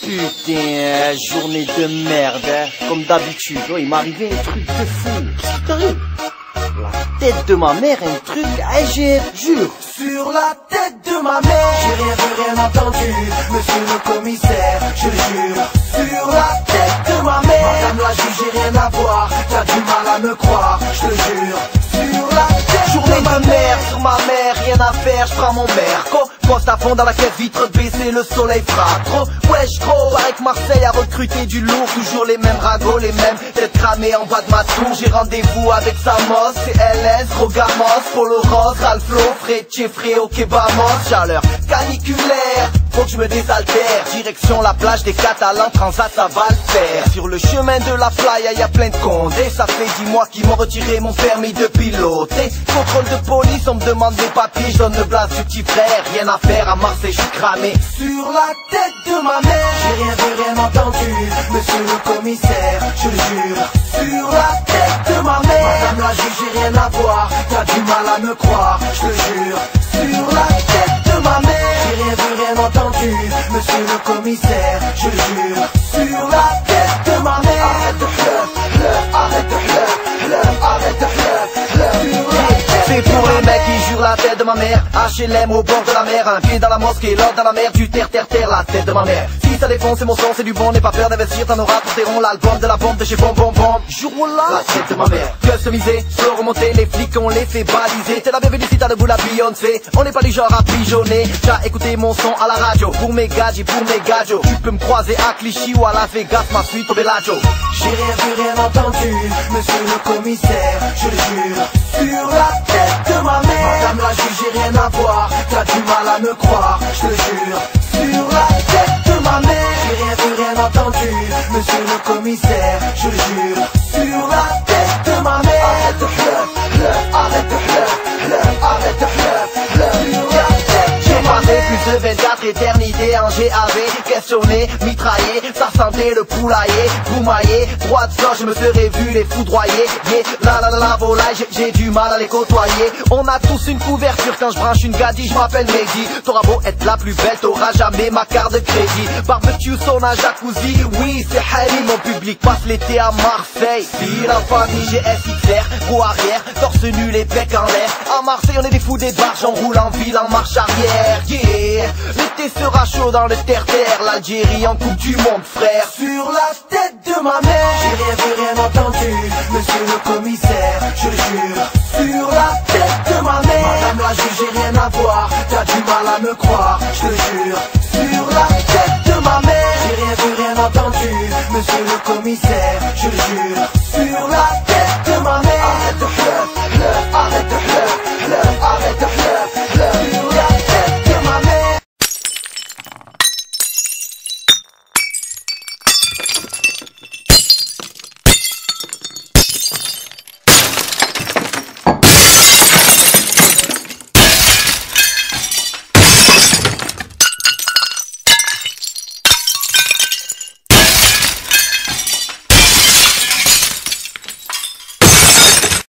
Putain, journée de merde, hein. Comme d'habitude, oh, il m'est arrivé un truc de fou. Sérieux. La tête de ma mère, un truc, j'ai jure. Sur la tête de ma mère, j'ai rien vu, rien entendu, monsieur le commissaire, je jure. Sur la tête de ma mère, madame la juge, j'ai rien à voir, t'as du mal à me croire, je te jure. Sur la tête Journée de merde, sur ma mère, rien à faire, je prends mon merco. Poste à fond dans la caisse, vitre baissée, le soleil frappe trop. Wesh trop, paraît que Marseille a recruté du lourd. Toujours les mêmes ragots, les mêmes têtes cramées en bas de ma tour. J'ai rendez-vous avec Samos, CLS, Rogamos, Polo Rose, Ralflo, Frecce, Fréo, Kebamos. Chaleur caniculaire, faut que je me désaltère. Direction la plage des Catalans, Transat, ça va le faire. Sur le chemin de la playa, y a plein de condés. Ça fait 10 mois qu'ils m'ont retiré mon permis de piloter. Contrôle de police, on me demande des papiers, je donne le blast du petit frère. Rien à faire à Marseille, je suis cramé. Sur la tête de ma mère, j'ai rien vu, rien entendu, monsieur le commissaire, je le jure. Sur la tête de ma mère, madame la juge, j'ai rien à voir, t'as du mal à me croire, je le jure. Sur la tête de ma mère, j'ai rien vu, rien entendu, monsieur le commissaire, je le jure. Sur la tête de ma mère, arrête de pleurer, arrête de pleurer, arrête de pleurer. C'est pour les mecs qui jurent la tête de ma mère. HLM au bord de la mer, un pied dans la mosquée, l'autre dans la mer, du terre, la tête de ma mère. Si ça défonce, c'est mon son, c'est du bon, n'aie pas peur d'investir, t'en auras pour tes ronds. L'album de la bombe de chez Bom Bom Bom. Jour-là, la tête de ma mère. Customisé, slow remonter, les flics on les fait baliser. T'es la bienvenue si t'as le bout la Beyoncé. On n'est pas du genre à pigeonner. T'as écouté mon son à la radio. Pour mes gadgets, pour mes gadgets. Tu peux me croiser à Clichy ou à Las Vegas, ma suite au Bellagio. J'ai rien vu, rien entendu, monsieur le commissaire, je le jure. Sur la tête de ma mère, madame la juge, j'ai rien à voir, t'as du mal à me croire, je le jure. Sur la tête de ma mère, j'ai rien vu, rien entendu, monsieur le commissaire, je le jure. Sur la tête de ma mère, arrête de pleurer, arrête de pleurer, arrête de pleurer. Sur la tête, j'ai passé plus de 24 éternités en GAV. Questionné, mitraillé, ça sentait le poulailler. Boumaillé, droit de sort, je me serais vu les foudroyer. Yeah, la volaille, j'ai du mal à les côtoyer. On a tous une couverture quand je branche une gadie, je m'appelle Mehdi. T'auras beau être la plus belle, t'auras jamais ma carte de crédit. Barbecue, sauna, jacuzzi, oui c'est Harry. Mon public passe l'été à Marseille. Si la famille GSXR, roue arrière, torse nu, les becs en l'air. À Marseille on est des fous des barges, on roule en ville en marche arrière. Yeah, l'été sera chaud dans le terre-terre. L'Algérie en coupe du monde frère. Sur la tête de ma mère, j'ai rien vu, rien entendu, monsieur le commissaire, je le jure. Sur la tête de ma mère, madame la juge, j'ai rien à voir, t'as du mal à me croire, je le jure. Sur la tête de ma mère, j'ai rien vu, rien entendu, monsieur le commissaire, je le jure. Sur la tête